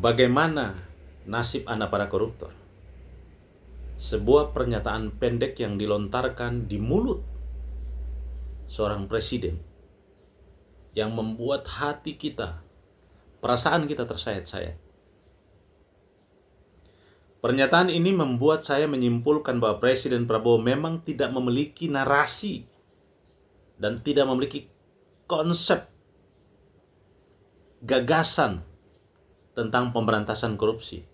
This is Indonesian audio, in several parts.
Bagaimana nasib Anda para koruptor? Sebuah pernyataan pendek yang dilontarkan di mulut seorang presiden yang membuat hati kita, perasaan kita tersayat-sayat. Pernyataan ini membuat saya menyimpulkan bahwa Presiden Prabowo memang tidak memiliki narasi dan tidak memiliki konsep, gagasan tentang pemberantasan korupsi.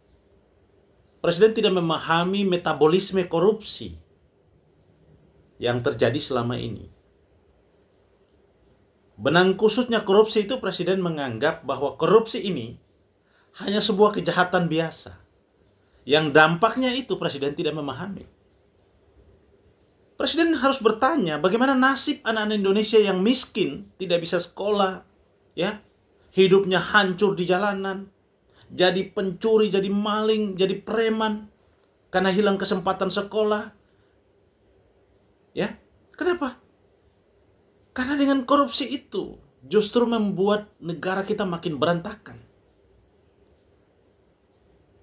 Presiden tidak memahami metabolisme korupsi yang terjadi selama ini. Benang kusutnya korupsi itu, Presiden menganggap bahwa korupsi ini hanya sebuah kejahatan biasa, yang dampaknya itu Presiden tidak memahami. Presiden harus bertanya, bagaimana nasib anak-anak Indonesia yang miskin, tidak bisa sekolah, ya, hidupnya hancur di jalanan, jadi pencuri, jadi maling, jadi preman, karena hilang kesempatan sekolah. Ya, kenapa? Karena dengan korupsi itu justru membuat negara kita makin berantakan.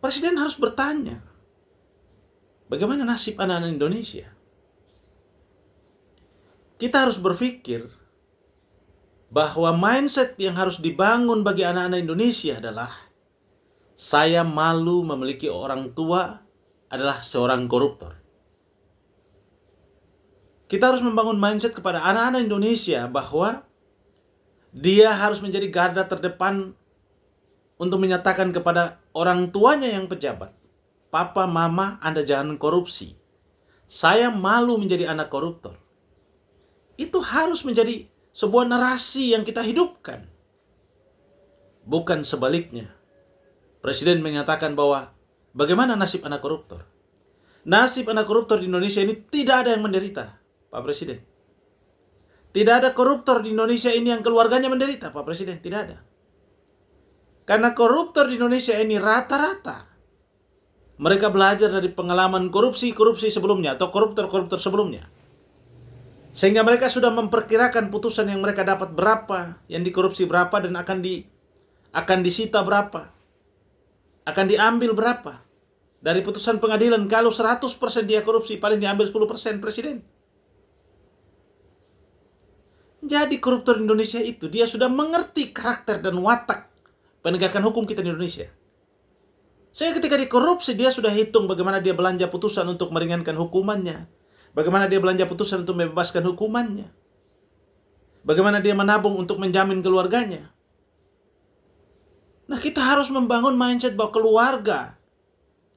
Presiden harus bertanya, bagaimana nasib anak-anak Indonesia? Kita harus berpikir bahwa mindset yang harus dibangun bagi anak-anak Indonesia adalah, saya malu memiliki orang tua adalah seorang koruptor. Kita harus membangun mindset kepada anak-anak Indonesia bahwa dia harus menjadi garda terdepan untuk menyatakan kepada orang tuanya yang pejabat, Papa, Mama, Anda jangan korupsi. Saya malu menjadi anak koruptor. Itu harus menjadi sebuah narasi yang kita hidupkan. Bukan sebaliknya. Presiden menyatakan bahwa bagaimana nasib anak koruptor? Nasib anak koruptor di Indonesia ini tidak ada yang menderita, Pak Presiden. Tidak ada koruptor di Indonesia ini yang keluarganya menderita, Pak Presiden. Tidak ada. Karena koruptor di Indonesia ini rata-rata mereka belajar dari pengalaman korupsi sebelumnya atau koruptor-koruptor sebelumnya. Sehingga mereka sudah memperkirakan putusan yang mereka dapat berapa, yang dikorupsi berapa, dan akan disita berapa, akan diambil berapa dari putusan pengadilan. Kalau 100% dia korupsi, paling diambil 10% Presiden. Jadi koruptor Indonesia itu dia sudah mengerti karakter dan watak penegakan hukum kita di Indonesia. Sehingga ketika dikorupsi, dia sudah hitung bagaimana dia belanja putusan untuk meringankan hukumannya, bagaimana dia belanja putusan untuk membebaskan hukumannya, bagaimana dia menabung untuk menjamin keluarganya. Nah, kita harus membangun mindset bahwa keluarga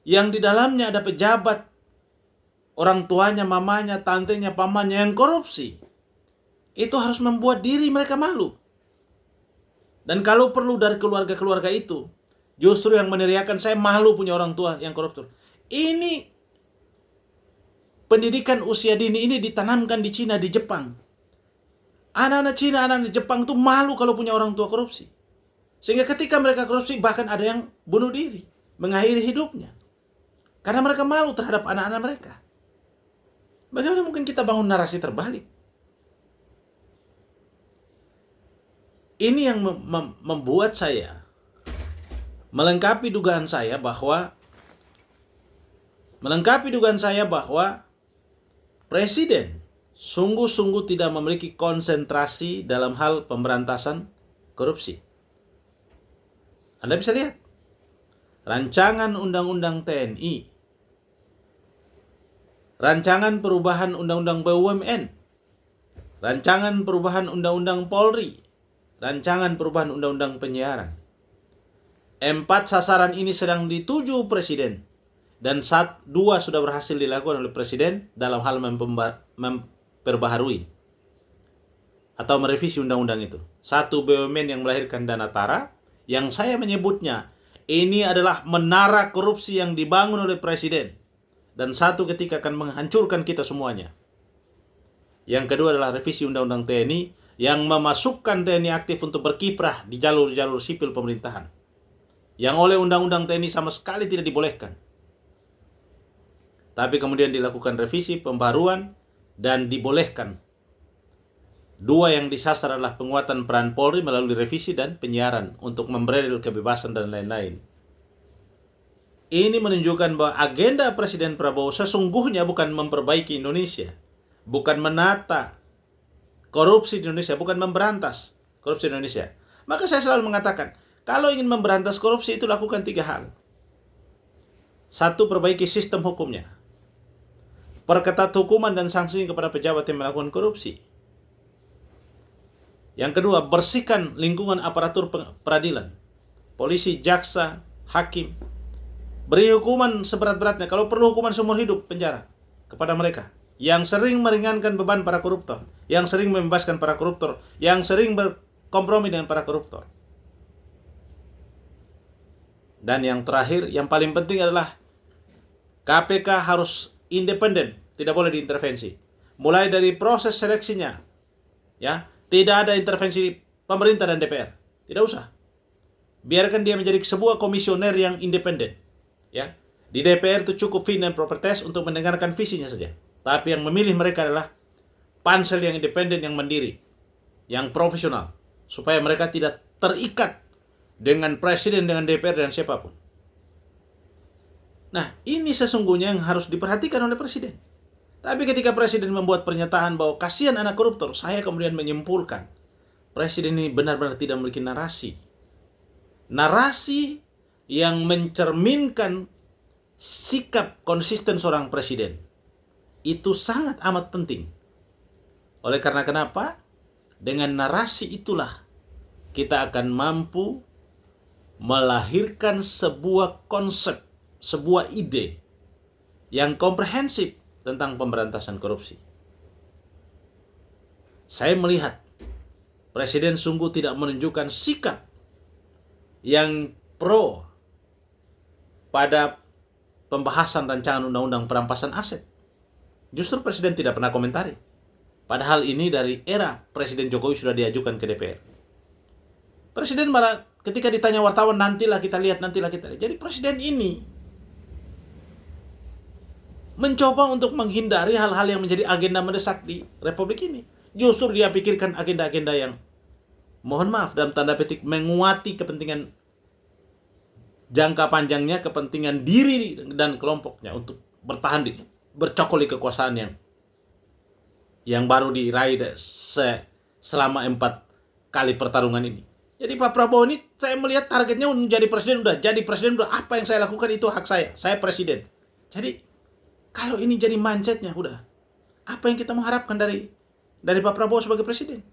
yang di dalamnya ada pejabat, orang tuanya, mamanya, tantenya, pamannya yang korupsi, itu harus membuat diri mereka malu. Dan kalau perlu dari keluarga-keluarga itu, justru yang meneriakan, saya malu punya orang tua yang koruptor. Ini pendidikan usia dini ini ditanamkan di Cina, di Jepang. Anak-anak Cina, anak-anak Jepang itu malu kalau punya orang tua korupsi. Sehingga ketika mereka korupsi, bahkan ada yang bunuh diri, mengakhiri hidupnya. Karena mereka malu terhadap anak-anak mereka. Bagaimana mungkin kita bangun narasi terbalik? Ini yang membuat saya melengkapi dugaan saya bahwa Presiden sungguh-sungguh tidak memiliki konsentrasi dalam hal pemberantasan korupsi. Anda bisa lihat rancangan undang-undang TNI, rancangan perubahan undang-undang BUMN, rancangan perubahan undang-undang Polri, rancangan perubahan undang-undang penyiaran. 4 sasaran ini sedang dituju Presiden, dan 2 sudah berhasil dilakukan oleh Presiden dalam hal memperbaharui atau merevisi undang-undang itu. 1, BUMN yang melahirkan dana TARA, yang saya menyebutnya ini adalah menara korupsi yang dibangun oleh Presiden, dan 1 ketika akan menghancurkan kita semuanya. Yang kedua adalah revisi undang-undang TNI yang memasukkan TNI aktif untuk berkiprah di jalur-jalur sipil pemerintahan, yang oleh undang-undang TNI sama sekali tidak dibolehkan. Tapi kemudian dilakukan revisi, pembaruan, dan dibolehkan. 2 yang disasar adalah penguatan peran Polri melalui revisi dan penyiaran untuk membredel kebebasan dan lain-lain. Ini menunjukkan bahwa agenda Presiden Prabowo sesungguhnya bukan memperbaiki Indonesia, bukan menata korupsi di Indonesia, bukan memberantas korupsi di Indonesia. Maka saya selalu mengatakan, kalau ingin memberantas korupsi itu lakukan 3 hal. 1, perbaiki sistem hukumnya. Perketat hukuman dan sanksi kepada pejabat yang melakukan korupsi. Yang kedua, bersihkan lingkungan aparatur peradilan. Polisi, jaksa, hakim. Beri hukuman seberat-beratnya, kalau perlu hukuman seumur hidup penjara kepada mereka yang sering meringankan beban para koruptor, yang sering membebaskan para koruptor, yang sering berkompromi dengan para koruptor. Dan yang terakhir, yang paling penting adalah KPK harus independen, tidak boleh diintervensi. Mulai dari proses seleksinya, ya, tidak ada intervensi pemerintah dan DPR. Tidak usah. Biarkan dia menjadi sebuah komisioner yang independen. Ya, di DPR itu cukup fit and proper test untuk mendengarkan visinya saja. Tapi yang memilih mereka adalah pansel yang independen, yang mandiri, yang profesional, supaya mereka tidak terikat dengan presiden, dengan DPR, dan siapapun. Nah, ini sesungguhnya yang harus diperhatikan oleh presiden. Tapi ketika presiden membuat pernyataan bahwa kasihan anak koruptor, saya kemudian menyimpulkan presiden ini benar-benar tidak memiliki narasi. Narasi yang mencerminkan sikap konsisten seorang presiden. Itu sangat amat penting. Oleh karena kenapa? Dengan narasi itulah kita akan mampu melahirkan sebuah konsep, sebuah ide yang komprehensif tentang pemberantasan korupsi. Saya melihat presiden sungguh tidak menunjukkan sikap yang pro pada pembahasan rancangan undang-undang perampasan aset. Justru presiden tidak pernah komentari. Padahal ini dari era Presiden Jokowi sudah diajukan ke DPR. Presiden malah ketika ditanya wartawan, nantilah kita lihat. Jadi presiden ini mencoba untuk menghindari hal-hal yang menjadi agenda mendesak di Republik ini. Justru dia pikirkan agenda-agenda yang, mohon maaf, dalam tanda petik, menguati kepentingan jangka panjangnya, kepentingan diri dan kelompoknya untuk bertahan bercokol di kekuasaan yang baru diraih selama 4 kali pertarungan ini. Jadi Pak Prabowo ini saya melihat targetnya menjadi presiden, udah apa yang saya lakukan itu hak saya presiden. Jadi kalau ini jadi mindsetnya, udah apa yang kita mengharapkan dari Pak Prabowo sebagai presiden?